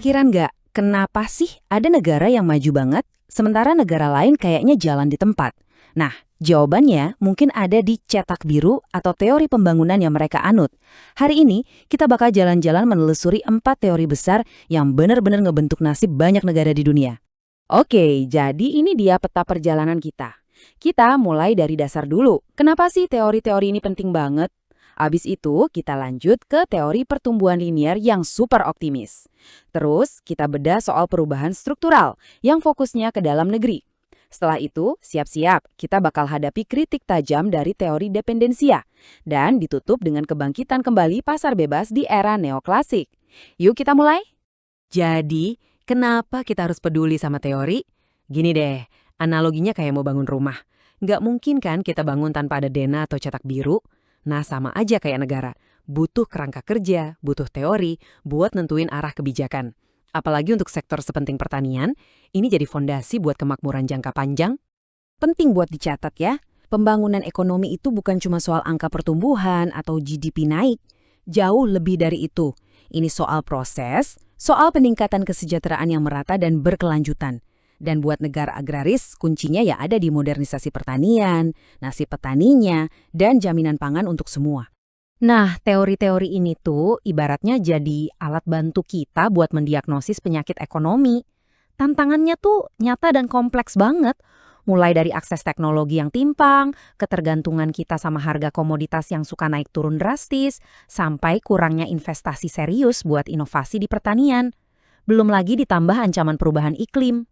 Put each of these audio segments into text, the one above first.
Kepikiran nggak, kenapa sih ada negara yang maju banget, sementara negara lain kayaknya jalan di tempat? Nah, jawabannya mungkin ada di cetak biru atau teori pembangunan yang mereka anut. Hari ini, kita bakal jalan-jalan menelusuri 4 teori besar yang benar-benar ngebentuk nasib banyak negara di dunia. Oke, jadi ini dia peta perjalanan kita. Kita mulai dari dasar dulu. Kenapa sih teori-teori ini penting banget? Abis itu, kita lanjut ke teori pertumbuhan linear yang super optimis. Terus, kita bedah soal perubahan struktural yang fokusnya ke dalam negeri. Setelah itu, siap-siap, kita bakal hadapi kritik tajam dari teori dependensia. Dan ditutup dengan kebangkitan kembali pasar bebas di era neoklasik. Yuk kita mulai? Jadi, kenapa kita harus peduli sama teori? Gini deh, analoginya kayak mau bangun rumah. Nggak mungkin kan kita bangun tanpa ada dena atau cetak biru? Nah, sama aja kayak negara. Butuh kerangka kerja, butuh teori, buat nentuin arah kebijakan. Apalagi untuk sektor sepenting pertanian, ini jadi fondasi buat kemakmuran jangka panjang. Penting buat dicatat ya, pembangunan ekonomi itu bukan cuma soal angka pertumbuhan atau GDP naik. Jauh lebih dari itu. Ini soal proses, soal peningkatan kesejahteraan yang merata dan berkelanjutan. Dan buat negara agraris, kuncinya ya ada di modernisasi pertanian, nasib petaninya, dan jaminan pangan untuk semua. Nah, teori-teori ini tuh ibaratnya jadi alat bantu kita buat mendiagnosis penyakit ekonomi. Tantangannya tuh nyata dan kompleks banget, mulai dari akses teknologi yang timpang, ketergantungan kita sama harga komoditas yang suka naik turun drastis, sampai kurangnya investasi serius buat inovasi di pertanian. Belum lagi ditambah ancaman perubahan iklim.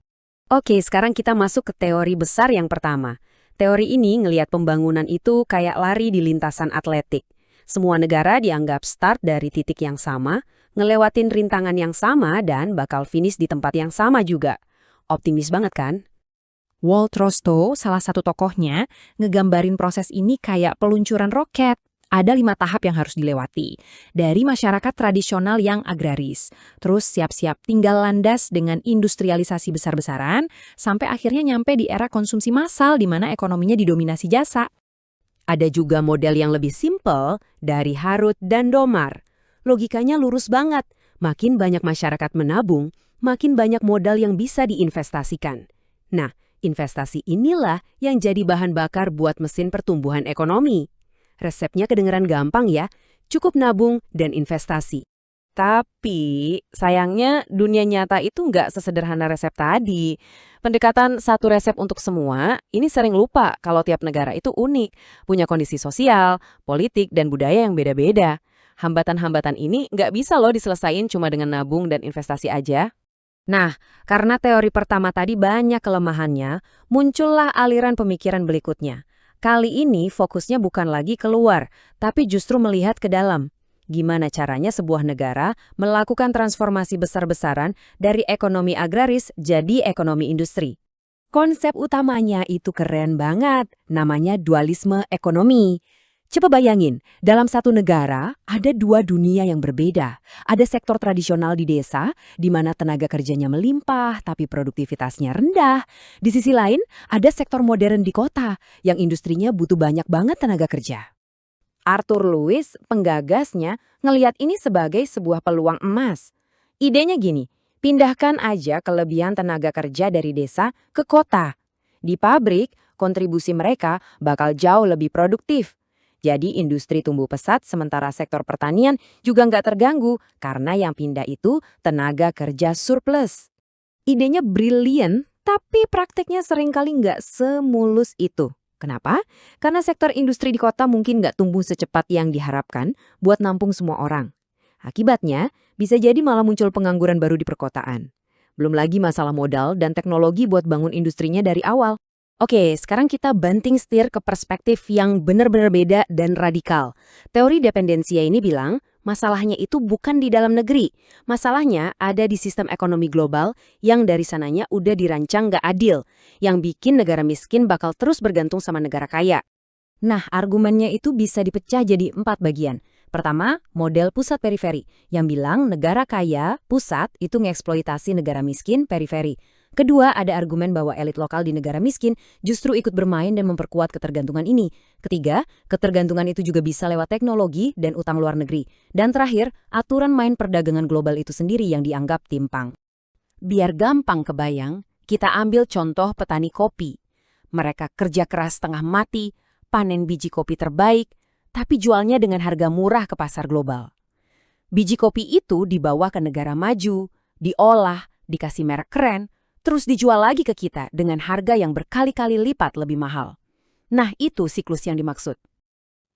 Oke, sekarang kita masuk ke teori besar yang pertama. Teori ini ngelihat pembangunan itu kayak lari di lintasan atletik. Semua negara dianggap start dari titik yang sama, ngelewatin rintangan yang sama dan bakal finish di tempat yang sama juga. Optimis banget kan? Walt Rostow, salah satu tokohnya, ngegambarin proses ini kayak peluncuran roket. Ada 5 tahap yang harus dilewati. Dari masyarakat tradisional yang agraris, terus siap-siap tinggal landas dengan industrialisasi besar-besaran, sampai akhirnya nyampe di era konsumsi massal di mana ekonominya didominasi jasa. Ada juga model yang lebih simpel dari Harut dan Domar. Logikanya lurus banget. Makin banyak masyarakat menabung, makin banyak modal yang bisa diinvestasikan. Nah, investasi inilah yang jadi bahan bakar buat mesin pertumbuhan ekonomi. Resepnya kedengeran gampang ya, cukup nabung dan investasi. Tapi, sayangnya dunia nyata itu nggak sesederhana resep tadi. Pendekatan satu resep untuk semua, ini sering lupa kalau tiap negara itu unik, punya kondisi sosial, politik, dan budaya yang beda-beda. Hambatan-hambatan ini nggak bisa loh diselesain cuma dengan nabung dan investasi aja. Nah, karena teori pertama tadi banyak kelemahannya, muncullah aliran pemikiran berikutnya. Kali ini fokusnya bukan lagi keluar, tapi justru melihat ke dalam. Gimana caranya sebuah negara melakukan transformasi besar-besaran dari ekonomi agraris jadi ekonomi industri. Konsep utamanya itu keren banget, namanya dualisme ekonomi. Coba bayangin, dalam satu negara ada 2 dunia yang berbeda. Ada sektor tradisional di desa, di mana tenaga kerjanya melimpah tapi produktivitasnya rendah. Di sisi lain, ada sektor modern di kota, yang industrinya butuh banyak banget tenaga kerja. Arthur Lewis, penggagasnya, ngelihat ini sebagai sebuah peluang emas. Idenya gini, pindahkan aja kelebihan tenaga kerja dari desa ke kota. Di pabrik, kontribusi mereka bakal jauh lebih produktif. Jadi industri tumbuh pesat sementara sektor pertanian juga nggak terganggu karena yang pindah itu tenaga kerja surplus. Idenya brilian, tapi prakteknya seringkali nggak semulus itu. Kenapa? Karena sektor industri di kota mungkin nggak tumbuh secepat yang diharapkan buat nampung semua orang. Akibatnya, bisa jadi malah muncul pengangguran baru di perkotaan. Belum lagi masalah modal dan teknologi buat bangun industrinya dari awal. Oke, sekarang kita banting setir ke perspektif yang benar-benar beda dan radikal. Teori dependensia ini bilang, masalahnya itu bukan di dalam negeri. Masalahnya ada di sistem ekonomi global yang dari sananya udah dirancang nggak adil, yang bikin negara miskin bakal terus bergantung sama negara kaya. Nah, argumennya itu bisa dipecah jadi 4 bagian. Pertama, model pusat periferi, yang bilang negara kaya, pusat, itu ngeksploitasi negara miskin, periferi. Kedua, ada argumen bahwa elit lokal di negara miskin justru ikut bermain dan memperkuat ketergantungan ini. Ketiga, ketergantungan itu juga bisa lewat teknologi dan utang luar negeri. Dan terakhir, aturan main perdagangan global itu sendiri yang dianggap timpang. Biar gampang kebayang, kita ambil contoh petani kopi. Mereka kerja keras setengah mati, panen biji kopi terbaik, tapi jualnya dengan harga murah ke pasar global. Biji kopi itu dibawa ke negara maju, diolah, dikasih merek keren, terus dijual lagi ke kita dengan harga yang berkali-kali lipat lebih mahal. Nah, itu siklus yang dimaksud.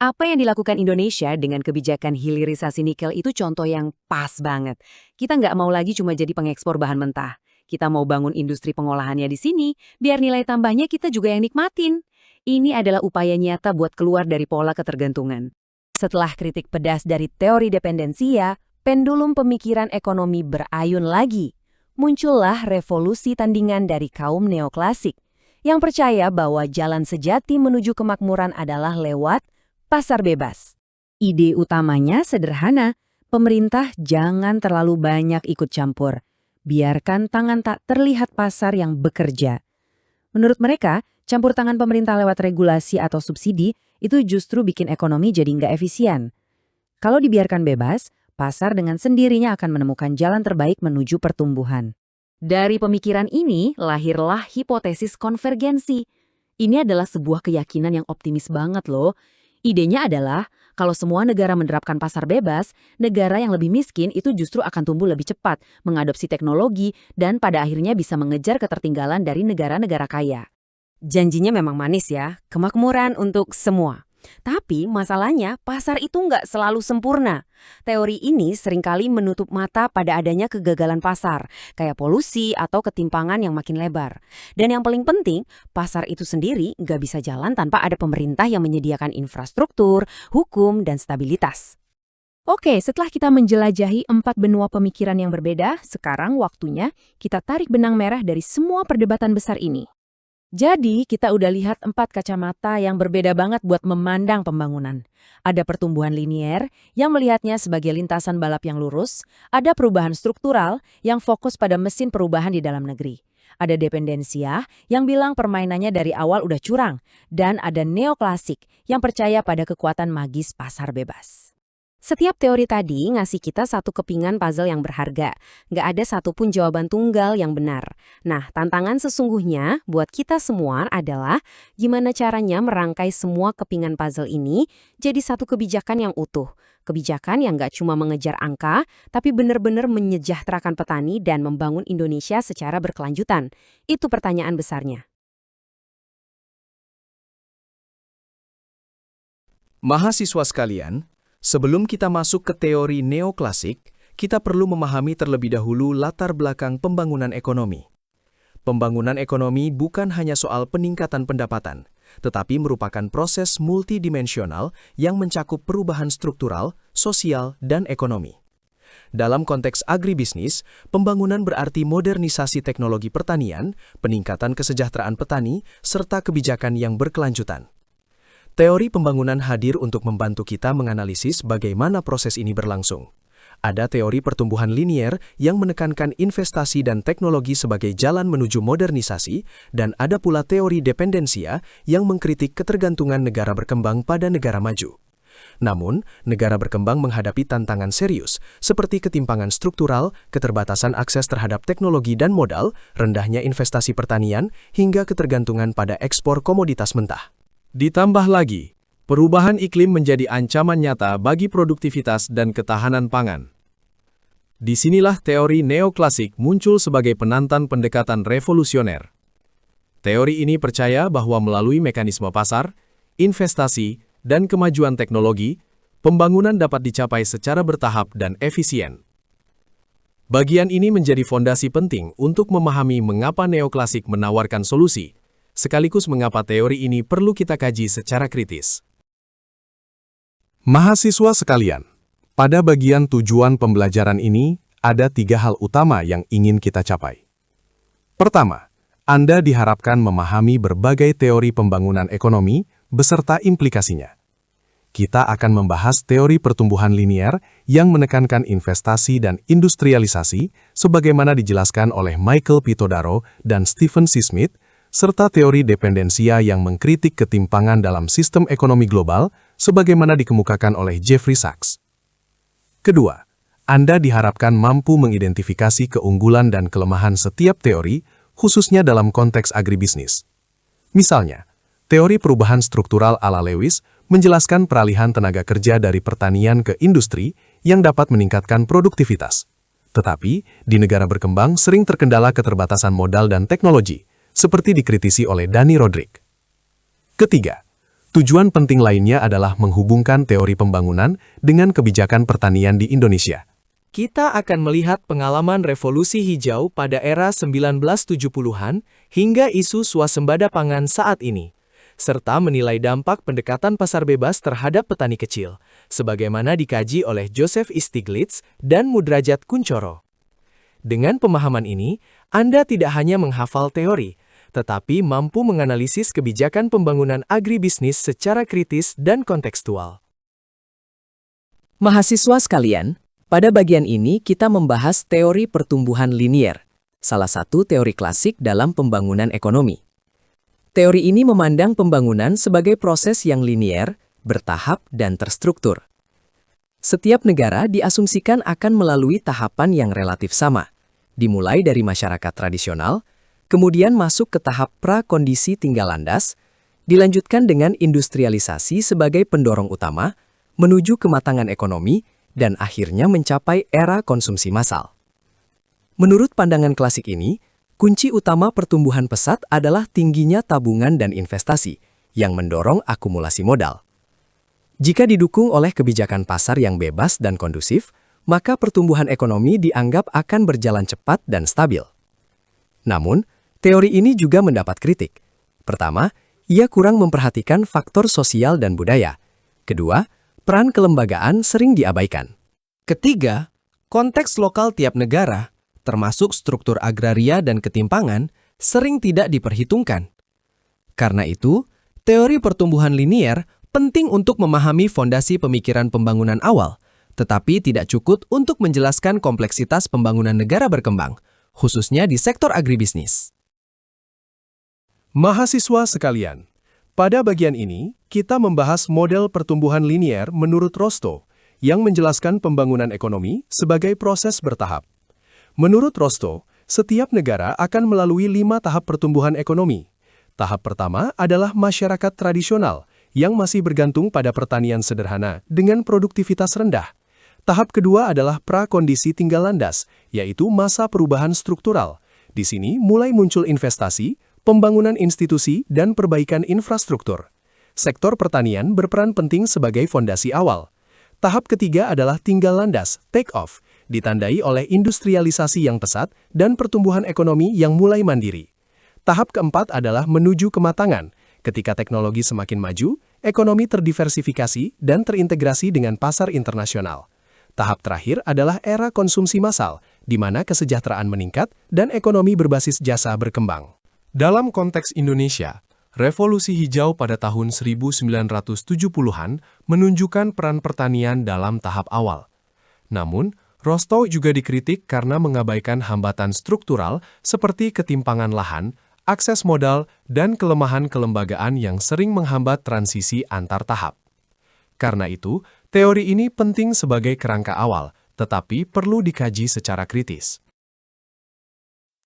Apa yang dilakukan Indonesia dengan kebijakan hilirisasi nikel itu contoh yang pas banget. Kita nggak mau lagi cuma jadi pengekspor bahan mentah. Kita mau bangun industri pengolahannya di sini, biar nilai tambahnya kita juga yang nikmatin. Ini adalah upaya nyata buat keluar dari pola ketergantungan. Setelah kritik pedas dari teori dependensia, pendulum pemikiran ekonomi berayun lagi. Muncullah revolusi tandingan dari kaum neoklasik yang percaya bahwa jalan sejati menuju kemakmuran adalah lewat pasar bebas. Ide utamanya sederhana, pemerintah jangan terlalu banyak ikut campur. Biarkan tangan tak terlihat pasar yang bekerja. Menurut mereka, campur tangan pemerintah lewat regulasi atau subsidi itu justru bikin ekonomi jadi nggak efisien. Kalau dibiarkan bebas, pasar dengan sendirinya akan menemukan jalan terbaik menuju pertumbuhan. Dari pemikiran ini, lahirlah hipotesis konvergensi. Ini adalah sebuah keyakinan yang optimis banget loh. Idenya adalah, kalau semua negara menerapkan pasar bebas, negara yang lebih miskin itu justru akan tumbuh lebih cepat, mengadopsi teknologi, dan pada akhirnya bisa mengejar ketertinggalan dari negara-negara kaya. Janjinya memang manis ya, kemakmuran untuk semua. Tapi masalahnya pasar itu nggak selalu sempurna. Teori ini seringkali menutup mata pada adanya kegagalan pasar, kayak polusi atau ketimpangan yang makin lebar. Dan yang paling penting, pasar itu sendiri nggak bisa jalan tanpa ada pemerintah yang menyediakan infrastruktur, hukum, dan stabilitas. Oke, setelah kita menjelajahi 4 benua pemikiran yang berbeda, sekarang waktunya kita tarik benang merah dari semua perdebatan besar ini. Jadi, kita udah lihat 4 kacamata yang berbeda banget buat memandang pembangunan. Ada pertumbuhan linier yang melihatnya sebagai lintasan balap yang lurus, ada perubahan struktural yang fokus pada mesin perubahan di dalam negeri. Ada dependensia yang bilang permainannya dari awal udah curang, dan ada neoklasik yang percaya pada kekuatan magis pasar bebas. Setiap teori tadi ngasih kita satu kepingan puzzle yang berharga. Nggak ada satupun jawaban tunggal yang benar. Nah, tantangan sesungguhnya buat kita semua adalah gimana caranya merangkai semua kepingan puzzle ini jadi satu kebijakan yang utuh. Kebijakan yang nggak cuma mengejar angka, tapi benar-benar menyejahterakan petani dan membangun Indonesia secara berkelanjutan. Itu pertanyaan besarnya. Mahasiswa sekalian, sebelum kita masuk ke teori neoklasik, kita perlu memahami terlebih dahulu latar belakang pembangunan ekonomi. Pembangunan ekonomi bukan hanya soal peningkatan pendapatan, tetapi merupakan proses multidimensional yang mencakup perubahan struktural, sosial, dan ekonomi. Dalam konteks agribisnis, pembangunan berarti modernisasi teknologi pertanian, peningkatan kesejahteraan petani, serta kebijakan yang berkelanjutan. Teori pembangunan hadir untuk membantu kita menganalisis bagaimana proses ini berlangsung. Ada teori pertumbuhan linier yang menekankan investasi dan teknologi sebagai jalan menuju modernisasi, dan ada pula teori dependensia yang mengkritik ketergantungan negara berkembang pada negara maju. Namun, negara berkembang menghadapi tantangan serius, seperti ketimpangan struktural, keterbatasan akses terhadap teknologi dan modal, rendahnya investasi pertanian, hingga ketergantungan pada ekspor komoditas mentah. Ditambah lagi, perubahan iklim menjadi ancaman nyata bagi produktivitas dan ketahanan pangan. Disinilah teori neoklasik muncul sebagai penantang pendekatan revolusioner. Teori ini percaya bahwa melalui mekanisme pasar, investasi, dan kemajuan teknologi, pembangunan dapat dicapai secara bertahap dan efisien. Bagian ini menjadi fondasi penting untuk memahami mengapa neoklasik menawarkan solusi, sekaligus mengapa teori ini perlu kita kaji secara kritis. Mahasiswa sekalian, pada bagian tujuan pembelajaran ini, ada 3 hal utama yang ingin kita capai. Pertama, Anda diharapkan memahami berbagai teori pembangunan ekonomi beserta implikasinya. kita akan membahas teori pertumbuhan linier yang menekankan investasi dan industrialisasi sebagaimana dijelaskan oleh Michael Pitodaro dan Stephen C. Smith, serta teori dependensia yang mengkritik ketimpangan dalam sistem ekonomi global sebagaimana dikemukakan oleh Jeffrey Sachs. Kedua, Anda diharapkan mampu mengidentifikasi keunggulan dan kelemahan setiap teori, khususnya dalam konteks agribisnis. Misalnya, teori perubahan struktural ala Lewis menjelaskan peralihan tenaga kerja dari pertanian ke industri yang dapat meningkatkan produktivitas. Tetapi, di negara berkembang sering terkendala keterbatasan modal dan teknologi, seperti dikritisi oleh Dani Rodrik. Ketiga, tujuan penting lainnya adalah menghubungkan teori pembangunan dengan kebijakan pertanian di Indonesia. Kita akan melihat pengalaman revolusi hijau pada era 1970-an hingga isu swasembada pangan saat ini, serta menilai dampak pendekatan pasar bebas terhadap petani kecil, sebagaimana dikaji oleh Joseph Stiglitz dan Mudrajat Kuncoro. Dengan pemahaman ini, Anda tidak hanya menghafal teori, tetapi mampu menganalisis kebijakan pembangunan agribisnis secara kritis dan kontekstual. Mahasiswa sekalian, pada bagian ini kita membahas teori pertumbuhan linier, salah satu teori klasik dalam pembangunan ekonomi. Teori ini memandang pembangunan sebagai proses yang linier, bertahap, dan terstruktur. Setiap negara diasumsikan akan melalui tahapan yang relatif sama, dimulai dari masyarakat tradisional, kemudian masuk ke tahap prakondisi tinggal landas, dilanjutkan dengan industrialisasi sebagai pendorong utama, menuju kematangan ekonomi, dan akhirnya mencapai era konsumsi massal. Menurut pandangan klasik ini, kunci utama pertumbuhan pesat adalah tingginya tabungan dan investasi yang mendorong akumulasi modal. Jika didukung oleh kebijakan pasar yang bebas dan kondusif, maka pertumbuhan ekonomi dianggap akan berjalan cepat dan stabil. Namun, teori ini juga mendapat kritik. Pertama, ia kurang memperhatikan faktor sosial dan budaya. Kedua, peran kelembagaan sering diabaikan. Ketiga, konteks lokal tiap negara, termasuk struktur agraria dan ketimpangan, sering tidak diperhitungkan. Karena itu, teori pertumbuhan linier penting untuk memahami fondasi pemikiran pembangunan awal, tetapi tidak cukup untuk menjelaskan kompleksitas pembangunan negara berkembang, khususnya di sektor agribisnis. Mahasiswa sekalian, pada bagian ini, kita membahas model pertumbuhan linier menurut Rostow, yang menjelaskan pembangunan ekonomi sebagai proses bertahap. Menurut Rostow, setiap negara akan melalui 5 tahap pertumbuhan ekonomi. Tahap pertama adalah masyarakat tradisional, yang masih bergantung pada pertanian sederhana dengan produktivitas rendah. Tahap kedua adalah prakondisi tinggal landas, yaitu masa perubahan struktural. Di sini mulai muncul investasi, pembangunan institusi, dan perbaikan infrastruktur. Sektor pertanian berperan penting sebagai fondasi awal. Tahap ketiga adalah tinggal landas, take off, ditandai oleh industrialisasi yang pesat dan pertumbuhan ekonomi yang mulai mandiri. Tahap keempat adalah menuju kematangan. Ketika teknologi semakin maju, ekonomi terdiversifikasi dan terintegrasi dengan pasar internasional. Tahap terakhir adalah era konsumsi massal, di mana kesejahteraan meningkat dan ekonomi berbasis jasa berkembang. Dalam konteks Indonesia, Revolusi Hijau pada tahun 1970-an menunjukkan peran pertanian dalam tahap awal. Namun, Rostow juga dikritik karena mengabaikan hambatan struktural seperti ketimpangan lahan, akses modal, dan kelemahan kelembagaan yang sering menghambat transisi antar tahap. Karena itu, teori ini penting sebagai kerangka awal, tetapi perlu dikaji secara kritis.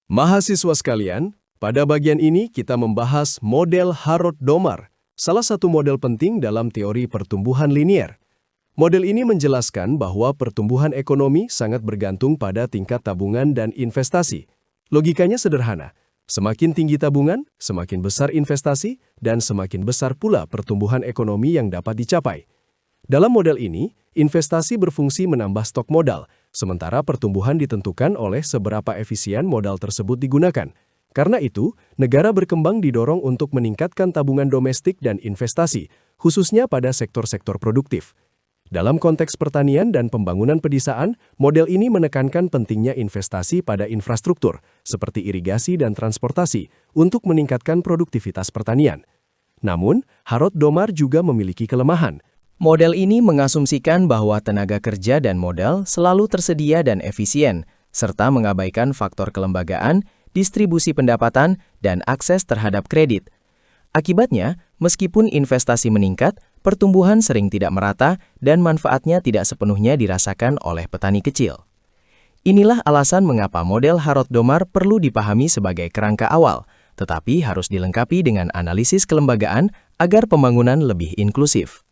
Mahasiswa sekalian, pada bagian ini kita membahas model Harrod-Domar, salah satu model penting dalam teori pertumbuhan linier. Model ini menjelaskan bahwa pertumbuhan ekonomi sangat bergantung pada tingkat tabungan dan investasi. Logikanya sederhana, semakin tinggi tabungan, semakin besar investasi, dan semakin besar pula pertumbuhan ekonomi yang dapat dicapai. Dalam model ini, investasi berfungsi menambah stok modal, sementara pertumbuhan ditentukan oleh seberapa efisien modal tersebut digunakan. Karena itu, negara berkembang didorong untuk meningkatkan tabungan domestik dan investasi, khususnya pada sektor-sektor produktif. Dalam konteks pertanian dan pembangunan pedesaan, model ini menekankan pentingnya investasi pada infrastruktur, seperti irigasi dan transportasi, untuk meningkatkan produktivitas pertanian. Namun, Harrod-Domar juga memiliki kelemahan. Model ini mengasumsikan bahwa tenaga kerja dan modal selalu tersedia dan efisien, serta mengabaikan faktor kelembagaan, distribusi pendapatan, dan akses terhadap kredit. Akibatnya, meskipun investasi meningkat, pertumbuhan sering tidak merata dan manfaatnya tidak sepenuhnya dirasakan oleh petani kecil. Inilah alasan mengapa model Harrod-Domar perlu dipahami sebagai kerangka awal, tetapi harus dilengkapi dengan analisis kelembagaan agar pembangunan lebih inklusif.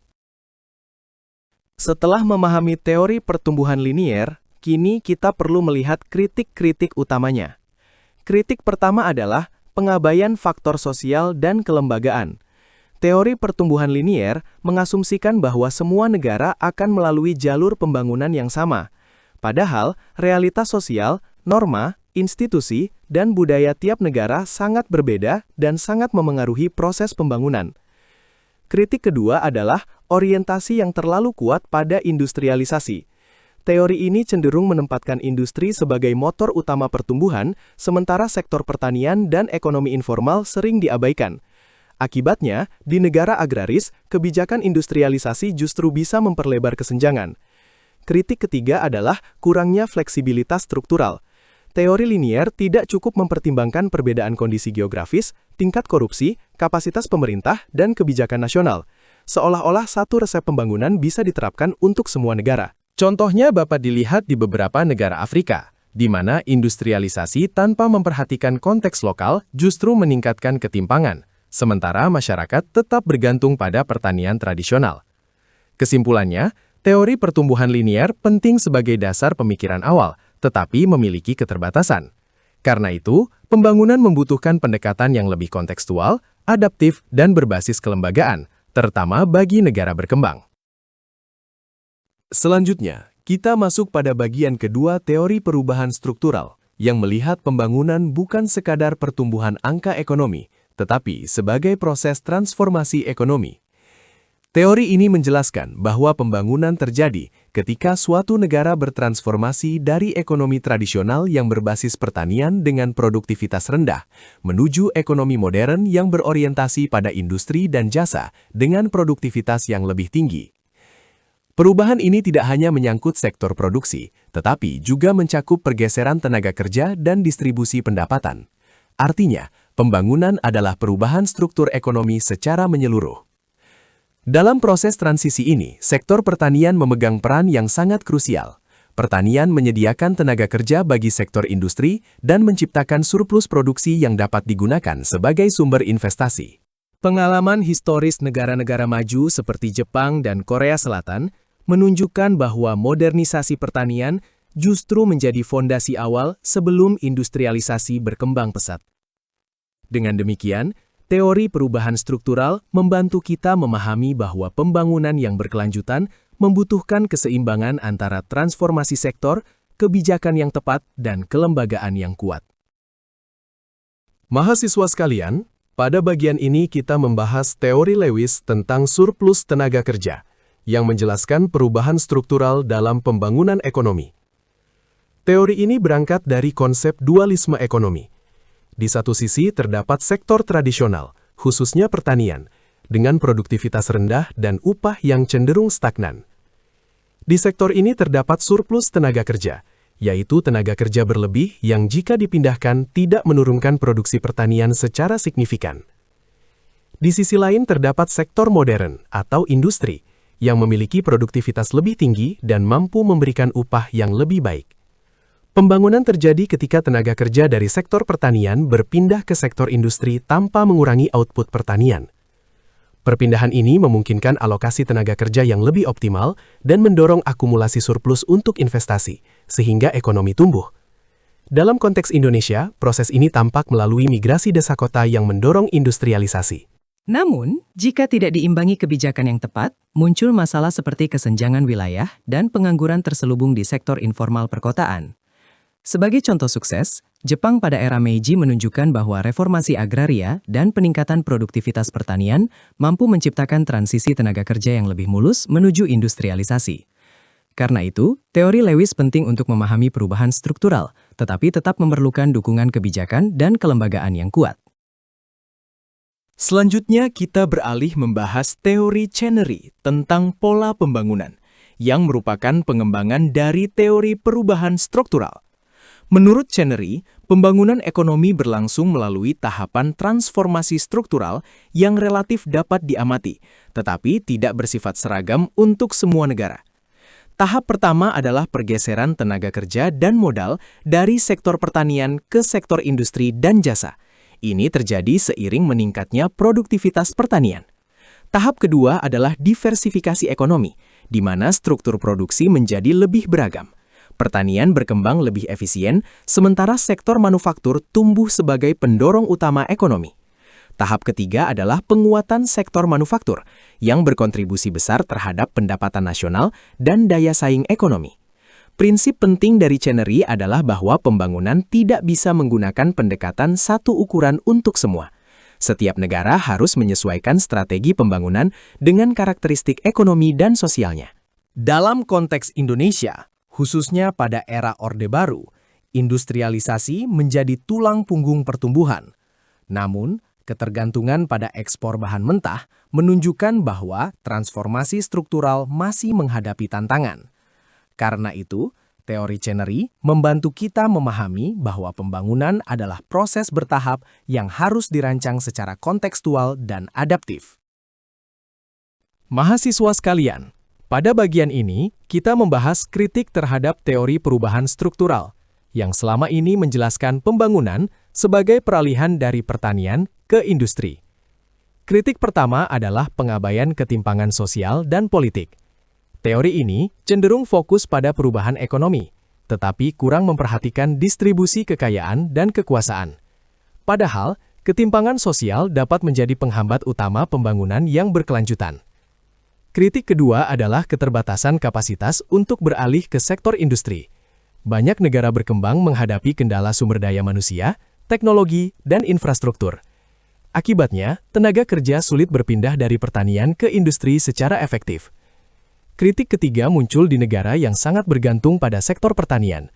Setelah memahami teori pertumbuhan linier, kini kita perlu melihat kritik-kritik utamanya. Kritik pertama adalah pengabaian faktor sosial dan kelembagaan. Teori pertumbuhan linier mengasumsikan bahwa semua negara akan melalui jalur pembangunan yang sama. Padahal, realitas sosial, norma, institusi, dan budaya tiap negara sangat berbeda dan sangat memengaruhi proses pembangunan. Kritik kedua adalah orientasi yang terlalu kuat pada industrialisasi. Teori ini cenderung menempatkan industri sebagai motor utama pertumbuhan, sementara sektor pertanian dan ekonomi informal sering diabaikan. Akibatnya, di negara agraris, kebijakan industrialisasi justru bisa memperlebar kesenjangan. Kritik ketiga adalah kurangnya fleksibilitas struktural. Teori linier tidak cukup mempertimbangkan perbedaan kondisi geografis, tingkat korupsi, kapasitas pemerintah, dan kebijakan nasional. Seolah-olah satu resep pembangunan bisa diterapkan untuk semua negara. Contohnya dapat dilihat di beberapa negara Afrika, di mana industrialisasi tanpa memperhatikan konteks lokal justru meningkatkan ketimpangan, sementara masyarakat tetap bergantung pada pertanian tradisional. Kesimpulannya, teori pertumbuhan linier penting sebagai dasar pemikiran awal, tetapi memiliki keterbatasan. Karena itu, pembangunan membutuhkan pendekatan yang lebih kontekstual, adaptif, dan berbasis kelembagaan, terutama bagi negara berkembang. Selanjutnya, kita masuk pada bagian kedua teori perubahan struktural, yang melihat pembangunan bukan sekadar pertumbuhan angka ekonomi, tetapi sebagai proses transformasi ekonomi. Teori ini menjelaskan bahwa pembangunan terjadi ketika suatu negara bertransformasi dari ekonomi tradisional yang berbasis pertanian dengan produktivitas rendah, menuju ekonomi modern yang berorientasi pada industri dan jasa dengan produktivitas yang lebih tinggi. Perubahan ini tidak hanya menyangkut sektor produksi, tetapi juga mencakup pergeseran tenaga kerja dan distribusi pendapatan. Artinya, pembangunan adalah perubahan struktur ekonomi secara menyeluruh. Dalam proses transisi ini, sektor pertanian memegang peran yang sangat krusial. Pertanian menyediakan tenaga kerja bagi sektor industri dan menciptakan surplus produksi yang dapat digunakan sebagai sumber investasi. Pengalaman historis negara-negara maju seperti Jepang dan Korea Selatan menunjukkan bahwa modernisasi pertanian justru menjadi fondasi awal sebelum industrialisasi berkembang pesat. Dengan demikian, teori perubahan struktural membantu kita memahami bahwa pembangunan yang berkelanjutan membutuhkan keseimbangan antara transformasi sektor, kebijakan yang tepat, dan kelembagaan yang kuat. Mahasiswa sekalian, pada bagian ini kita membahas teori Lewis tentang surplus tenaga kerja, yang menjelaskan perubahan struktural dalam pembangunan ekonomi. Teori ini berangkat dari konsep dualisme ekonomi. Di satu sisi terdapat sektor tradisional, khususnya pertanian, dengan produktivitas rendah dan upah yang cenderung stagnan. Di sektor ini terdapat surplus tenaga kerja, yaitu tenaga kerja berlebih yang jika dipindahkan tidak menurunkan produksi pertanian secara signifikan. Di sisi lain terdapat sektor modern atau industri, yang memiliki produktivitas lebih tinggi dan mampu memberikan upah yang lebih baik. Pembangunan terjadi ketika tenaga kerja dari sektor pertanian berpindah ke sektor industri tanpa mengurangi output pertanian. Perpindahan ini memungkinkan alokasi tenaga kerja yang lebih optimal dan mendorong akumulasi surplus untuk investasi, sehingga ekonomi tumbuh. Dalam konteks Indonesia, proses ini tampak melalui migrasi desa kota yang mendorong industrialisasi. Namun, jika tidak diimbangi kebijakan yang tepat, muncul masalah seperti kesenjangan wilayah dan pengangguran terselubung di sektor informal perkotaan. Sebagai contoh sukses, Jepang pada era Meiji menunjukkan bahwa reformasi agraria dan peningkatan produktivitas pertanian mampu menciptakan transisi tenaga kerja yang lebih mulus menuju industrialisasi. Karena itu, teori Lewis penting untuk memahami perubahan struktural, tetapi tetap memerlukan dukungan kebijakan dan kelembagaan yang kuat. Selanjutnya kita beralih membahas teori Chenery tentang pola pembangunan, yang merupakan pengembangan dari teori perubahan struktural. Menurut Chenery, pembangunan ekonomi berlangsung melalui tahapan transformasi struktural yang relatif dapat diamati, tetapi tidak bersifat seragam untuk semua negara. Tahap pertama adalah pergeseran tenaga kerja dan modal dari sektor pertanian ke sektor industri dan jasa. Ini terjadi seiring meningkatnya produktivitas pertanian. Tahap kedua adalah diversifikasi ekonomi, di mana struktur produksi menjadi lebih beragam. Pertanian berkembang lebih efisien, sementara sektor manufaktur tumbuh sebagai pendorong utama ekonomi. Tahap ketiga adalah penguatan sektor manufaktur, yang berkontribusi besar terhadap pendapatan nasional dan daya saing ekonomi. Prinsip penting dari Chenery adalah bahwa pembangunan tidak bisa menggunakan pendekatan satu ukuran untuk semua. Setiap negara harus menyesuaikan strategi pembangunan dengan karakteristik ekonomi dan sosialnya. Dalam konteks Indonesia, khususnya pada era Orde Baru, industrialisasi menjadi tulang punggung pertumbuhan. Namun, ketergantungan pada ekspor bahan mentah menunjukkan bahwa transformasi struktural masih menghadapi tantangan. Karena itu, teori Chenery membantu kita memahami bahwa pembangunan adalah proses bertahap yang harus dirancang secara kontekstual dan adaptif. Mahasiswa sekalian, pada bagian ini, kita membahas kritik terhadap teori perubahan struktural, yang selama ini menjelaskan pembangunan sebagai peralihan dari pertanian ke industri. Kritik pertama adalah pengabaian ketimpangan sosial dan politik. Teori ini cenderung fokus pada perubahan ekonomi, tetapi kurang memperhatikan distribusi kekayaan dan kekuasaan. Padahal, ketimpangan sosial dapat menjadi penghambat utama pembangunan yang berkelanjutan. Kritik kedua adalah keterbatasan kapasitas untuk beralih ke sektor industri. Banyak negara berkembang menghadapi kendala sumber daya manusia, teknologi, dan infrastruktur. Akibatnya, tenaga kerja sulit berpindah dari pertanian ke industri secara efektif. Kritik ketiga muncul di negara yang sangat bergantung pada sektor pertanian.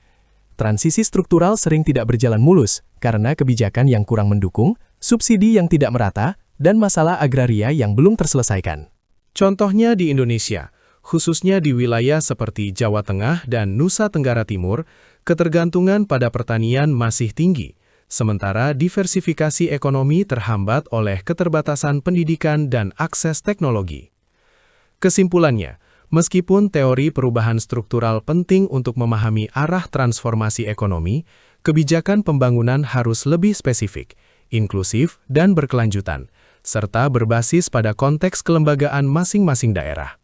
Transisi struktural sering tidak berjalan mulus karena kebijakan yang kurang mendukung, subsidi yang tidak merata, dan masalah agraria yang belum terselesaikan. Contohnya di Indonesia, khususnya di wilayah seperti Jawa Tengah dan Nusa Tenggara Timur, ketergantungan pada pertanian masih tinggi, sementara diversifikasi ekonomi terhambat oleh keterbatasan pendidikan dan akses teknologi. Kesimpulannya, meskipun teori perubahan struktural penting untuk memahami arah transformasi ekonomi, kebijakan pembangunan harus lebih spesifik, inklusif, dan berkelanjutan, serta berbasis pada konteks kelembagaan masing-masing daerah.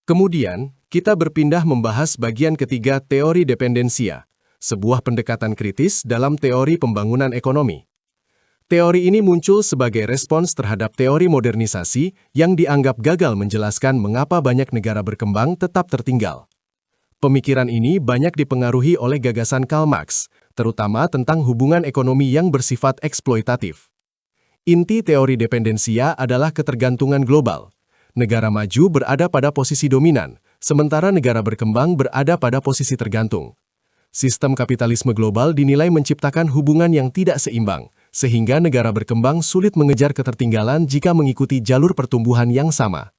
Kemudian, kita berpindah membahas bagian ketiga teori dependensia, sebuah pendekatan kritis dalam teori pembangunan ekonomi. Teori ini muncul sebagai respons terhadap teori modernisasi yang dianggap gagal menjelaskan mengapa banyak negara berkembang tetap tertinggal. Pemikiran ini banyak dipengaruhi oleh gagasan Karl Marx, terutama tentang hubungan ekonomi yang bersifat eksploitatif. Inti teori dependensia adalah ketergantungan global. Negara maju berada pada posisi dominan, sementara negara berkembang berada pada posisi tergantung. Sistem kapitalisme global dinilai menciptakan hubungan yang tidak seimbang, sehingga negara berkembang sulit mengejar ketertinggalan jika mengikuti jalur pertumbuhan yang sama.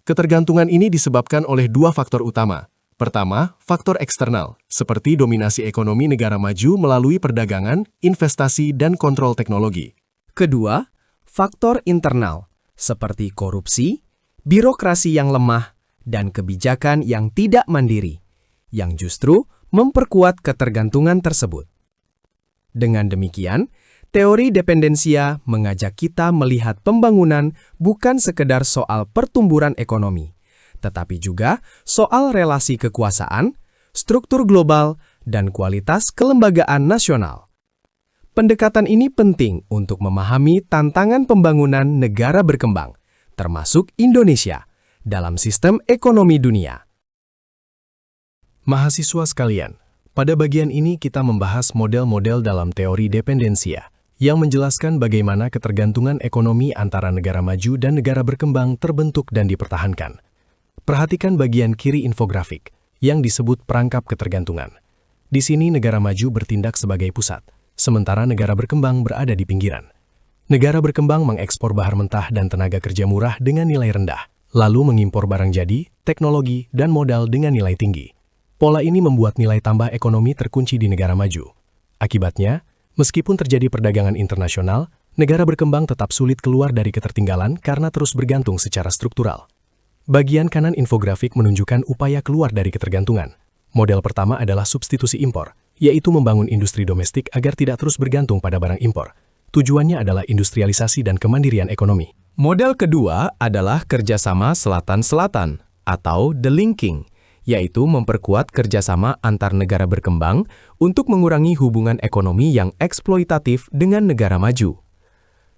Ketergantungan ini disebabkan oleh dua faktor utama. Pertama, faktor eksternal, seperti dominasi ekonomi negara maju melalui perdagangan, investasi, dan kontrol teknologi. Kedua, faktor internal, seperti korupsi, birokrasi yang lemah, dan kebijakan yang tidak mandiri, yang justru memperkuat ketergantungan tersebut. Dengan demikian, teori dependensia mengajak kita melihat pembangunan bukan sekedar soal pertumbuhan ekonomi, tetapi juga soal relasi kekuasaan, struktur global, dan kualitas kelembagaan nasional. Pendekatan ini penting untuk memahami tantangan pembangunan negara berkembang, termasuk Indonesia, dalam sistem ekonomi dunia. Mahasiswa sekalian, pada bagian ini kita membahas model-model dalam teori dependensia, yang menjelaskan bagaimana ketergantungan ekonomi antara negara maju dan negara berkembang terbentuk dan dipertahankan. Perhatikan bagian kiri infografik, yang disebut perangkap ketergantungan. Di sini negara maju bertindak sebagai pusat, sementara negara berkembang berada di pinggiran. Negara berkembang mengekspor bahan mentah dan tenaga kerja murah dengan nilai rendah, lalu mengimpor barang jadi, teknologi, dan modal dengan nilai tinggi. Pola ini membuat nilai tambah ekonomi terkunci di negara maju. Akibatnya, meskipun terjadi perdagangan internasional, negara berkembang tetap sulit keluar dari ketertinggalan karena terus bergantung secara struktural. Bagian kanan infografik menunjukkan upaya keluar dari ketergantungan. Model pertama adalah substitusi impor, yaitu membangun industri domestik agar tidak terus bergantung pada barang impor. Tujuannya adalah industrialisasi dan kemandirian ekonomi. Model kedua adalah kerjasama selatan-selatan atau the linking, yaitu memperkuat kerjasama antar negara berkembang untuk mengurangi hubungan ekonomi yang eksploitatif dengan negara maju.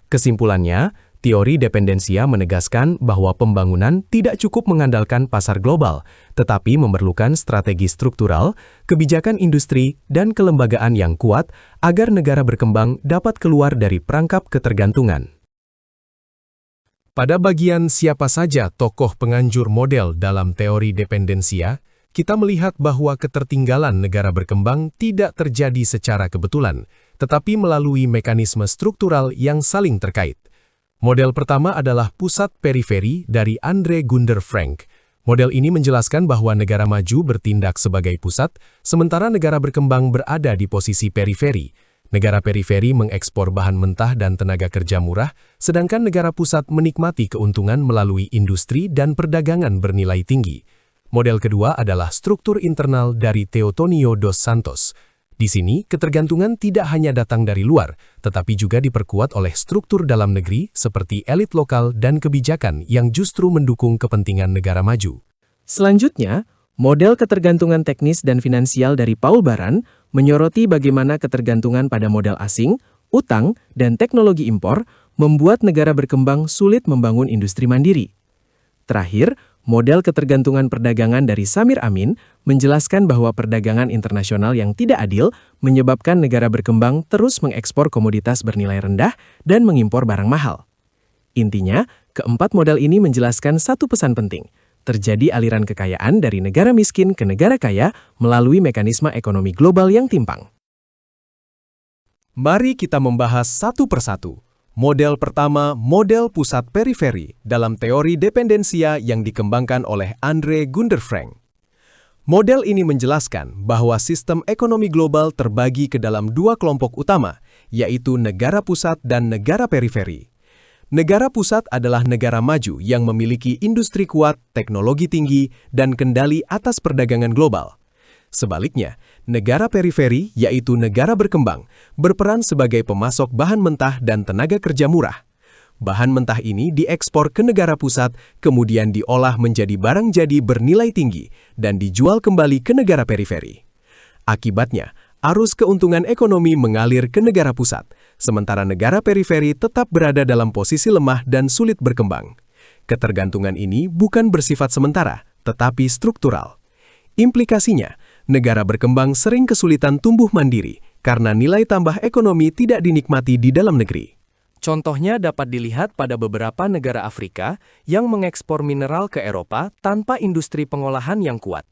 Kesimpulannya, teori dependensia menegaskan bahwa pembangunan tidak cukup mengandalkan pasar global, tetapi memerlukan strategi struktural, kebijakan industri, dan kelembagaan yang kuat agar negara berkembang dapat keluar dari perangkap ketergantungan. Pada bagian siapa saja tokoh penganjur model dalam teori dependensia, kita melihat bahwa ketertinggalan negara berkembang tidak terjadi secara kebetulan, tetapi melalui mekanisme struktural yang saling terkait. Model pertama adalah pusat periferi dari Andre Gunder Frank. Model ini menjelaskan bahwa negara maju bertindak sebagai pusat, sementara negara berkembang berada di posisi periferi. Negara periferi mengekspor bahan mentah dan tenaga kerja murah, sedangkan negara pusat menikmati keuntungan melalui industri dan perdagangan bernilai tinggi. Model kedua adalah struktur internal dari Teotonio dos Santos. Di sini, ketergantungan tidak hanya datang dari luar, tetapi juga diperkuat oleh struktur dalam negeri seperti elit lokal dan kebijakan yang justru mendukung kepentingan negara maju. Selanjutnya, model ketergantungan teknis dan finansial dari Paul Baran menyoroti bagaimana ketergantungan pada modal asing, utang, dan teknologi impor membuat negara berkembang sulit membangun industri mandiri. Terakhir, model ketergantungan perdagangan dari Samir Amin menjelaskan bahwa perdagangan internasional yang tidak adil menyebabkan negara berkembang terus mengekspor komoditas bernilai rendah dan mengimpor barang mahal. Intinya, keempat model ini menjelaskan satu pesan penting. Terjadi aliran kekayaan dari negara miskin ke negara kaya melalui mekanisme ekonomi global yang timpang. Mari kita membahas satu persatu. Model pertama, model pusat periferi dalam teori dependensia yang dikembangkan oleh Andre Gunder Frank. Model ini menjelaskan bahwa sistem ekonomi global terbagi ke dalam dua kelompok utama, yaitu negara pusat dan negara periferi. Negara pusat adalah negara maju yang memiliki industri kuat, teknologi tinggi, dan kendali atas perdagangan global. Sebaliknya, negara periferi, yaitu negara berkembang, berperan sebagai pemasok bahan mentah dan tenaga kerja murah. Bahan mentah ini diekspor ke negara pusat, kemudian diolah menjadi barang jadi bernilai tinggi, dan dijual kembali ke negara periferi. Akibatnya, arus keuntungan ekonomi mengalir ke negara pusat, sementara negara periferi tetap berada dalam posisi lemah dan sulit berkembang. Ketergantungan ini bukan bersifat sementara, tetapi struktural. Implikasinya, negara berkembang sering kesulitan tumbuh mandiri karena nilai tambah ekonomi tidak dinikmati di dalam negeri. Contohnya dapat dilihat pada beberapa negara Afrika yang mengekspor mineral ke Eropa tanpa industri pengolahan yang kuat.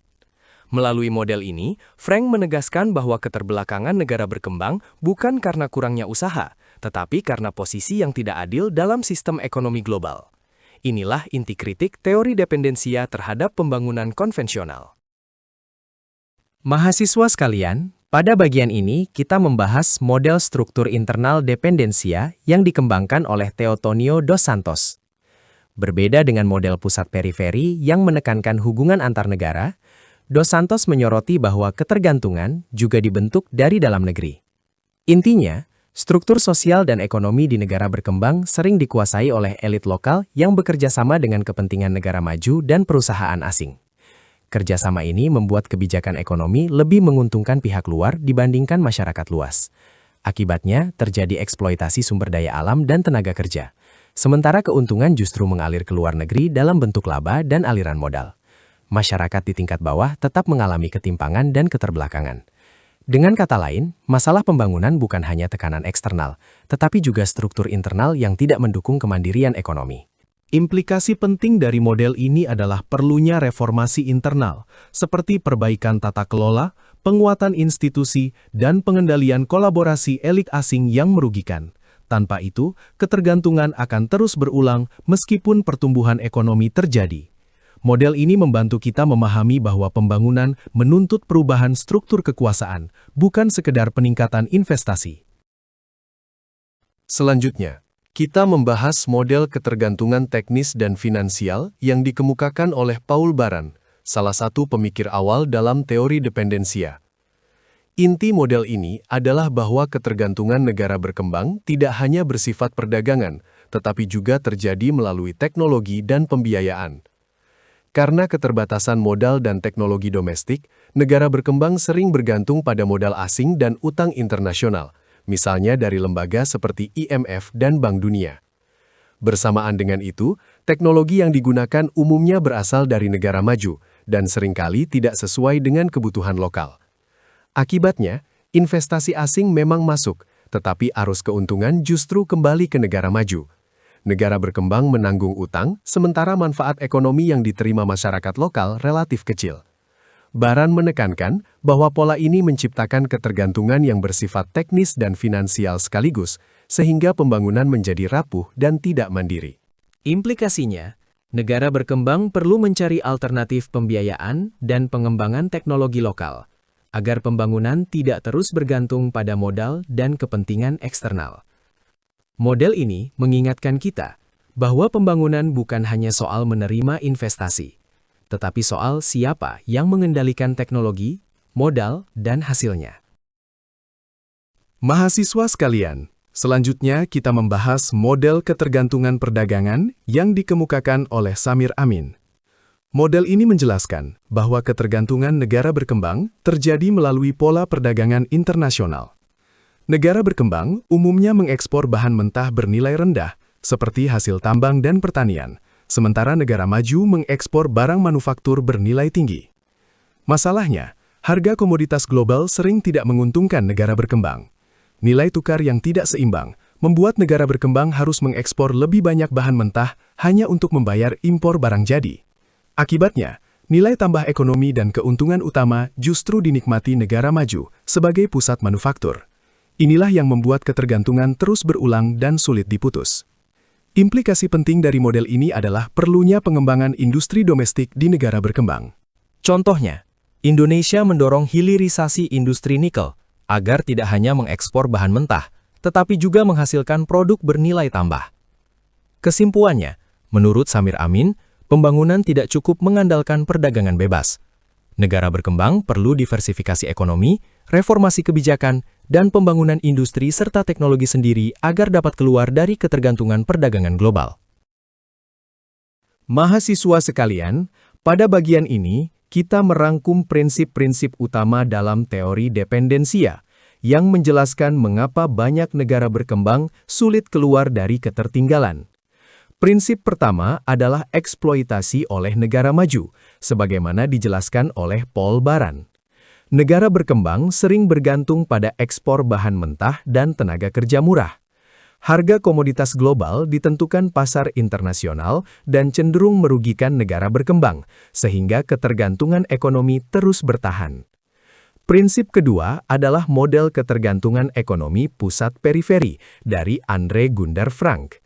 Melalui model ini, Frank menegaskan bahwa keterbelakangan negara berkembang bukan karena kurangnya usaha, tetapi karena posisi yang tidak adil dalam sistem ekonomi global. Inilah inti kritik teori dependensia terhadap pembangunan konvensional. Mahasiswa sekalian, pada bagian ini kita membahas model struktur internal dependensia yang dikembangkan oleh Teotonio dos Santos. Berbeda dengan model pusat periferi yang menekankan hubungan antar negara, Dos Santos menyoroti bahwa ketergantungan juga dibentuk dari dalam negeri. Intinya, struktur sosial dan ekonomi di negara berkembang sering dikuasai oleh elit lokal yang bekerja sama dengan kepentingan negara maju dan perusahaan asing. Kerjasama ini membuat kebijakan ekonomi lebih menguntungkan pihak luar dibandingkan masyarakat luas. Akibatnya, terjadi eksploitasi sumber daya alam dan tenaga kerja. Sementara keuntungan justru mengalir ke luar negeri dalam bentuk laba dan aliran modal. Masyarakat di tingkat bawah tetap mengalami ketimpangan dan keterbelakangan. Dengan kata lain, masalah pembangunan bukan hanya tekanan eksternal, tetapi juga struktur internal yang tidak mendukung kemandirian ekonomi. Implikasi penting dari model ini adalah perlunya reformasi internal, seperti perbaikan tata kelola, penguatan institusi, dan pengendalian kolaborasi elit asing yang merugikan. Tanpa itu, ketergantungan akan terus berulang meskipun pertumbuhan ekonomi terjadi. Model ini membantu kita memahami bahwa pembangunan menuntut perubahan struktur kekuasaan, bukan sekedar peningkatan investasi. Selanjutnya, kita membahas model ketergantungan teknis dan finansial yang dikemukakan oleh Paul Baran, salah satu pemikir awal dalam teori dependensia. Inti model ini adalah bahwa ketergantungan negara berkembang tidak hanya bersifat perdagangan, tetapi juga terjadi melalui teknologi dan pembiayaan. Karena keterbatasan modal dan teknologi domestik, negara berkembang sering bergantung pada modal asing dan utang internasional, misalnya dari lembaga seperti IMF dan Bank Dunia. Bersamaan dengan itu, teknologi yang digunakan umumnya berasal dari negara maju dan seringkali tidak sesuai dengan kebutuhan lokal. Akibatnya, investasi asing memang masuk, tetapi arus keuntungan justru kembali ke negara maju. Negara berkembang menanggung utang, sementara manfaat ekonomi yang diterima masyarakat lokal relatif kecil. Baran menekankan bahwa pola ini menciptakan ketergantungan yang bersifat teknis dan finansial sekaligus, sehingga pembangunan menjadi rapuh dan tidak mandiri. Implikasinya, negara berkembang perlu mencari alternatif pembiayaan dan pengembangan teknologi lokal, agar pembangunan tidak terus bergantung pada modal dan kepentingan eksternal. Model ini mengingatkan kita bahwa pembangunan bukan hanya soal menerima investasi, tetapi soal siapa yang mengendalikan teknologi, modal, dan hasilnya. Mahasiswa sekalian, selanjutnya kita membahas model ketergantungan perdagangan yang dikemukakan oleh Samir Amin. Model ini menjelaskan bahwa ketergantungan negara berkembang terjadi melalui pola perdagangan internasional. Negara berkembang umumnya mengekspor bahan mentah bernilai rendah, seperti hasil tambang dan pertanian, sementara negara maju mengekspor barang manufaktur bernilai tinggi. Masalahnya, harga komoditas global sering tidak menguntungkan negara berkembang. Nilai tukar yang tidak seimbang membuat negara berkembang harus mengekspor lebih banyak bahan mentah hanya untuk membayar impor barang jadi. Akibatnya, nilai tambah ekonomi dan keuntungan utama justru dinikmati negara maju sebagai pusat manufaktur. Inilah yang membuat ketergantungan terus berulang dan sulit diputus. Implikasi penting dari model ini adalah perlunya pengembangan industri domestik di negara berkembang. Contohnya, Indonesia mendorong hilirisasi industri nikel agar tidak hanya mengekspor bahan mentah, tetapi juga menghasilkan produk bernilai tambah. Kesimpulannya, menurut Samir Amin, pembangunan tidak cukup mengandalkan perdagangan bebas. Negara berkembang perlu diversifikasi ekonomi, reformasi kebijakan, dan pembangunan industri serta teknologi sendiri agar dapat keluar dari ketergantungan perdagangan global. Mahasiswa sekalian, pada bagian ini, kita merangkum prinsip-prinsip utama dalam teori dependensia, yang menjelaskan mengapa banyak negara berkembang sulit keluar dari ketertinggalan. Prinsip pertama adalah eksploitasi oleh negara maju, sebagaimana dijelaskan oleh Paul Baran. Negara berkembang sering bergantung pada ekspor bahan mentah dan tenaga kerja murah. Harga komoditas global ditentukan pasar internasional dan cenderung merugikan negara berkembang, sehingga ketergantungan ekonomi terus bertahan. Prinsip kedua adalah model ketergantungan ekonomi pusat-periferi dari Andre Gunder Frank.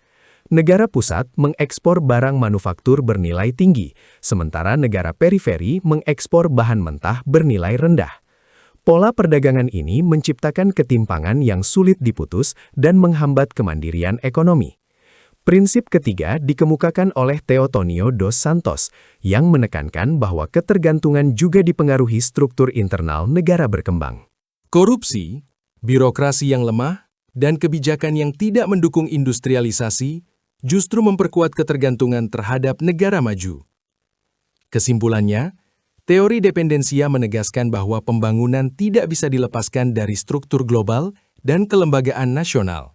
Negara pusat mengekspor barang manufaktur bernilai tinggi, sementara negara periferi mengekspor bahan mentah bernilai rendah. Pola perdagangan ini menciptakan ketimpangan yang sulit diputus dan menghambat kemandirian ekonomi. Prinsip ketiga dikemukakan oleh Teotonio dos Santos, yang menekankan bahwa ketergantungan juga dipengaruhi struktur internal negara berkembang. Korupsi, birokrasi yang lemah, dan kebijakan yang tidak mendukung industrialisasi justru memperkuat ketergantungan terhadap negara maju. Kesimpulannya, teori dependensia menegaskan bahwa pembangunan tidak bisa dilepaskan dari struktur global dan kelembagaan nasional.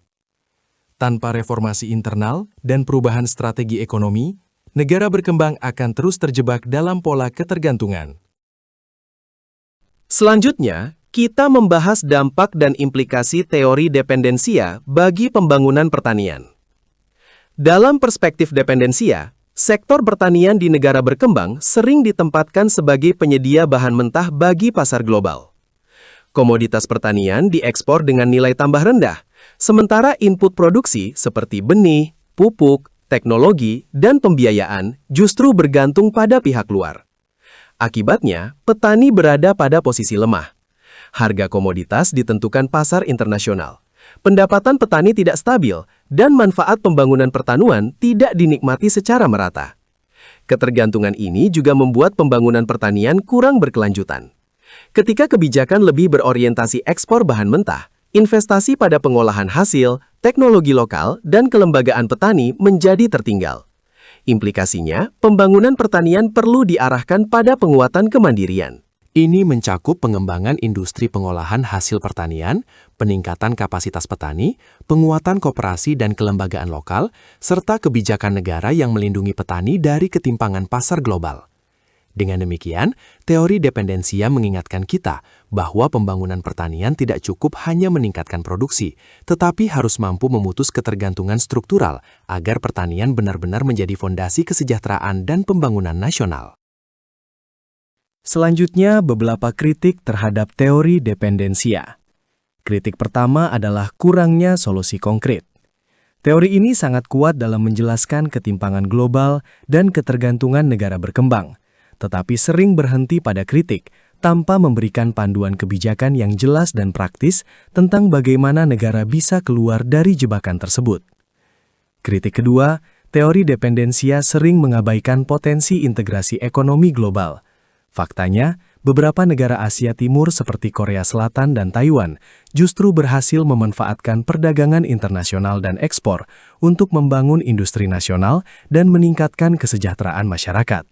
Tanpa reformasi internal dan perubahan strategi ekonomi, negara berkembang akan terus terjebak dalam pola ketergantungan. Selanjutnya, kita membahas dampak dan implikasi teori dependensia bagi pembangunan pertanian. Dalam perspektif dependensia, sektor pertanian di negara berkembang sering ditempatkan sebagai penyedia bahan mentah bagi pasar global. Komoditas pertanian diekspor dengan nilai tambah rendah, Sementara input produksi seperti benih, pupuk, teknologi, dan pembiayaan justru bergantung pada pihak luar. Akibatnya, petani berada pada posisi lemah. Harga komoditas ditentukan pasar internasional. Pendapatan petani tidak stabil, dan manfaat pembangunan pertanian tidak dinikmati secara merata. Ketergantungan ini juga membuat pembangunan pertanian kurang berkelanjutan. Ketika kebijakan lebih berorientasi ekspor bahan mentah, investasi pada pengolahan hasil, teknologi lokal, dan kelembagaan petani menjadi tertinggal. Implikasinya, pembangunan pertanian perlu diarahkan pada penguatan kemandirian. Ini mencakup pengembangan industri pengolahan hasil pertanian, peningkatan kapasitas petani, penguatan koperasi dan kelembagaan lokal, serta kebijakan negara yang melindungi petani dari ketimpangan pasar global. Dengan demikian, teori dependensia mengingatkan kita bahwa pembangunan pertanian tidak cukup hanya meningkatkan produksi, tetapi harus mampu memutus ketergantungan struktural agar pertanian benar-benar menjadi fondasi kesejahteraan dan pembangunan nasional. Selanjutnya, beberapa kritik terhadap teori dependensia. Kritik pertama adalah kurangnya solusi konkret. Teori ini sangat kuat dalam menjelaskan ketimpangan global dan ketergantungan negara berkembang, tetapi sering berhenti pada kritik tanpa memberikan panduan kebijakan yang jelas dan praktis tentang bagaimana negara bisa keluar dari jebakan tersebut. Kritik kedua, teori dependensia sering mengabaikan potensi integrasi ekonomi global. Faktanya, beberapa negara Asia Timur seperti Korea Selatan dan Taiwan justru berhasil memanfaatkan perdagangan internasional dan ekspor untuk membangun industri nasional dan meningkatkan kesejahteraan masyarakat.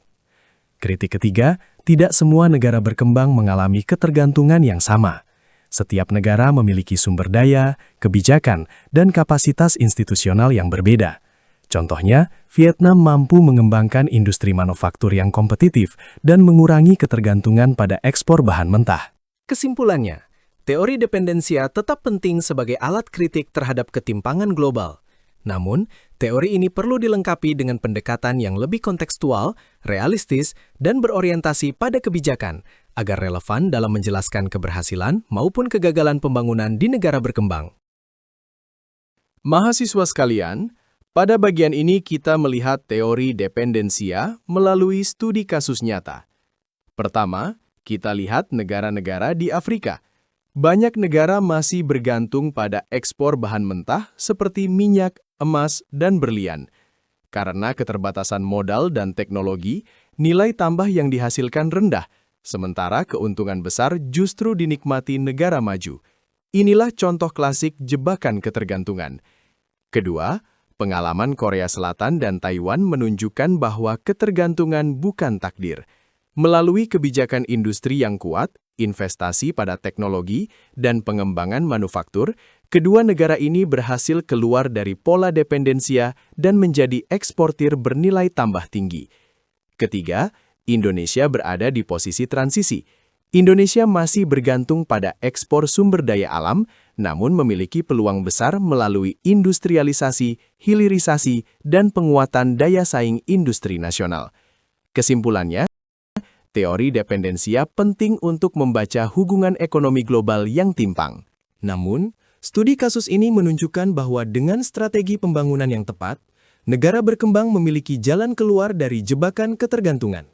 Kritik ketiga, tidak semua negara berkembang mengalami ketergantungan yang sama. Setiap negara memiliki sumber daya, kebijakan, dan kapasitas institusional yang berbeda. Contohnya, Vietnam mampu mengembangkan industri manufaktur yang kompetitif dan mengurangi ketergantungan pada ekspor bahan mentah. Kesimpulannya, teori dependensia tetap penting sebagai alat kritik terhadap ketimpangan global. Namun, teori ini perlu dilengkapi dengan pendekatan yang lebih kontekstual, realistis, dan berorientasi pada kebijakan agar relevan dalam menjelaskan keberhasilan maupun kegagalan pembangunan di negara berkembang. Mahasiswa sekalian, pada bagian ini kita melihat teori dependensia melalui studi kasus nyata. Pertama, kita lihat negara-negara di Afrika. Banyak negara masih bergantung pada ekspor bahan mentah seperti minyak, emas, dan berlian. Karena keterbatasan modal dan teknologi, nilai tambah yang dihasilkan rendah, sementara keuntungan besar justru dinikmati negara maju. Inilah contoh klasik jebakan ketergantungan. Kedua, pengalaman Korea Selatan dan Taiwan menunjukkan bahwa ketergantungan bukan takdir. Melalui kebijakan industri yang kuat, investasi pada teknologi, dan pengembangan manufaktur, kedua negara ini berhasil keluar dari pola dependensia dan menjadi eksportir bernilai tambah tinggi. Ketiga, Indonesia berada di posisi transisi. Indonesia masih bergantung pada ekspor sumber daya alam, namun memiliki peluang besar melalui industrialisasi, hilirisasi, dan penguatan daya saing industri nasional. Kesimpulannya, teori dependensia penting untuk membaca hubungan ekonomi global yang timpang. Namun, studi kasus ini menunjukkan bahwa dengan strategi pembangunan yang tepat, negara berkembang memiliki jalan keluar dari jebakan ketergantungan.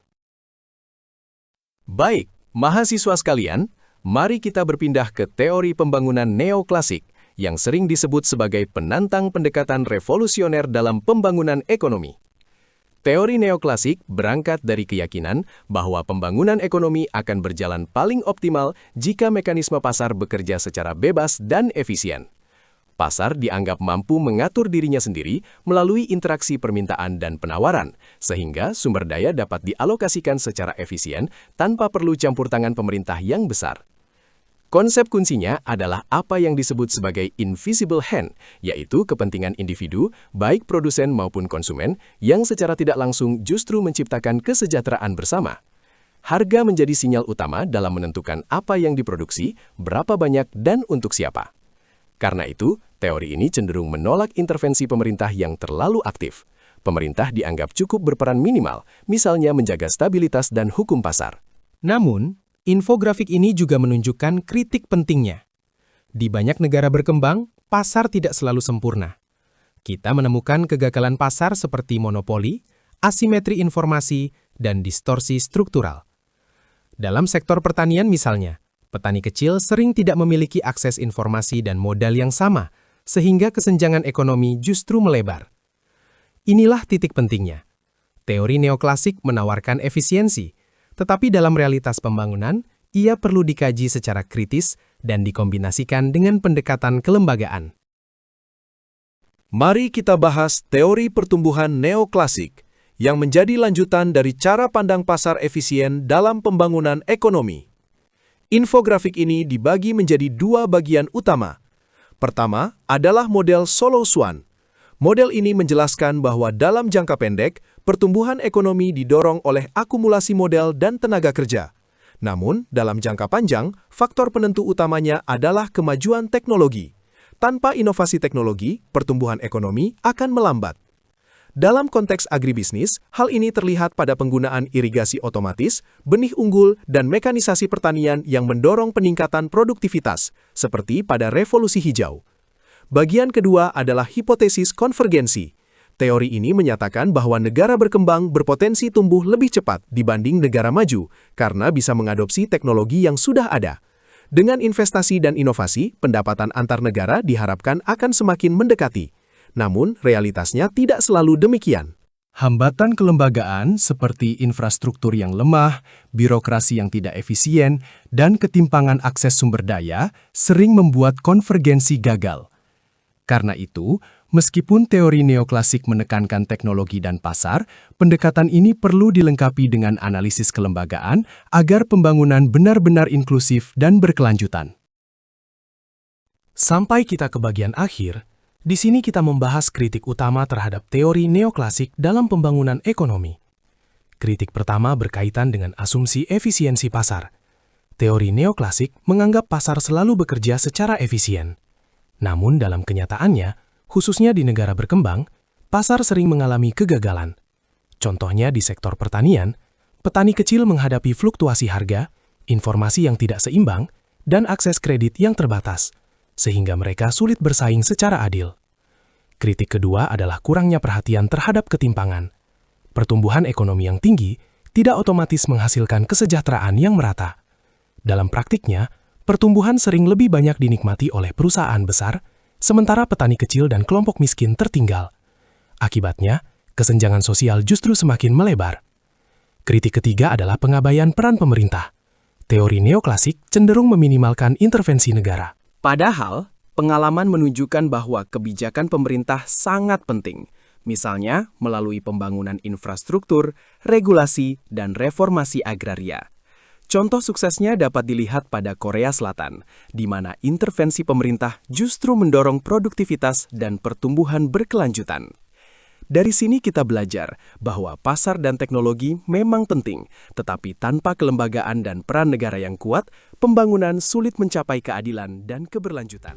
Baik, mahasiswa sekalian, mari kita berpindah ke teori pembangunan neoklasik yang sering disebut sebagai penantang pendekatan revolusioner dalam pembangunan ekonomi. Teori neoklasik berangkat dari keyakinan bahwa pembangunan ekonomi akan berjalan paling optimal jika mekanisme pasar bekerja secara bebas dan efisien. Pasar dianggap mampu mengatur dirinya sendiri melalui interaksi permintaan dan penawaran, sehingga sumber daya dapat dialokasikan secara efisien tanpa perlu campur tangan pemerintah yang besar. Konsep kuncinya adalah apa yang disebut sebagai invisible hand, yaitu kepentingan individu, baik produsen maupun konsumen, yang secara tidak langsung justru menciptakan kesejahteraan bersama. Harga menjadi sinyal utama dalam menentukan apa yang diproduksi, berapa banyak, dan untuk siapa. Karena itu, teori ini cenderung menolak intervensi pemerintah yang terlalu aktif. Pemerintah dianggap cukup berperan minimal, misalnya menjaga stabilitas dan hukum pasar. Namun, infografik ini juga menunjukkan kritik pentingnya. Di banyak negara berkembang, pasar tidak selalu sempurna. Kita menemukan kegagalan pasar seperti monopoli, asimetri informasi, dan distorsi struktural. Dalam sektor pertanian misalnya, petani kecil sering tidak memiliki akses informasi dan modal yang sama, sehingga kesenjangan ekonomi justru melebar. Inilah titik pentingnya. Teori neoklasik menawarkan efisiensi, tetapi dalam realitas pembangunan, ia perlu dikaji secara kritis dan dikombinasikan dengan pendekatan kelembagaan. Mari kita bahas teori pertumbuhan neoklasik yang menjadi lanjutan dari cara pandang pasar efisien dalam pembangunan ekonomi. Infografik ini dibagi menjadi dua bagian utama. Pertama adalah model Solow Swan. Model ini menjelaskan bahwa dalam jangka pendek, pertumbuhan ekonomi didorong oleh akumulasi modal dan tenaga kerja. Namun, dalam jangka panjang, faktor penentu utamanya adalah kemajuan teknologi. Tanpa inovasi teknologi, pertumbuhan ekonomi akan melambat. Dalam konteks agribisnis, hal ini terlihat pada penggunaan irigasi otomatis, benih unggul, dan mekanisasi pertanian yang mendorong peningkatan produktivitas, seperti pada revolusi hijau. Bagian kedua adalah hipotesis konvergensi. Teori ini menyatakan bahwa negara berkembang berpotensi tumbuh lebih cepat dibanding negara maju karena bisa mengadopsi teknologi yang sudah ada. Dengan investasi dan inovasi, pendapatan antar negara diharapkan akan semakin mendekati. Namun, realitasnya tidak selalu demikian. Hambatan kelembagaan seperti infrastruktur yang lemah, birokrasi yang tidak efisien, dan ketimpangan akses sumber daya sering membuat konvergensi gagal. Karena itu, meskipun teori neoklasik menekankan teknologi dan pasar, pendekatan ini perlu dilengkapi dengan analisis kelembagaan agar pembangunan benar-benar inklusif dan berkelanjutan. Sampai kita ke bagian akhir, di sini kita membahas kritik utama terhadap teori neoklasik dalam pembangunan ekonomi. Kritik pertama berkaitan dengan asumsi efisiensi pasar. Teori neoklasik menganggap pasar selalu bekerja secara efisien. Namun dalam kenyataannya, khususnya di negara berkembang, pasar sering mengalami kegagalan. Contohnya di sektor pertanian, petani kecil menghadapi fluktuasi harga, informasi yang tidak seimbang, dan akses kredit yang terbatas, sehingga mereka sulit bersaing secara adil. Kritik kedua adalah kurangnya perhatian terhadap ketimpangan. Pertumbuhan ekonomi yang tinggi tidak otomatis menghasilkan kesejahteraan yang merata. Dalam praktiknya, pertumbuhan sering lebih banyak dinikmati oleh perusahaan besar, sementara petani kecil dan kelompok miskin tertinggal. Akibatnya, kesenjangan sosial justru semakin melebar. Kritik ketiga adalah pengabaian peran pemerintah. Teori neoklasik cenderung meminimalkan intervensi negara. Padahal, pengalaman menunjukkan bahwa kebijakan pemerintah sangat penting, misalnya melalui pembangunan infrastruktur, regulasi, dan reformasi agraria. Contoh suksesnya dapat dilihat pada Korea Selatan, di mana intervensi pemerintah justru mendorong produktivitas dan pertumbuhan berkelanjutan. Dari sini kita belajar bahwa pasar dan teknologi memang penting, tetapi tanpa kelembagaan dan peran negara yang kuat, pembangunan sulit mencapai keadilan dan keberlanjutan.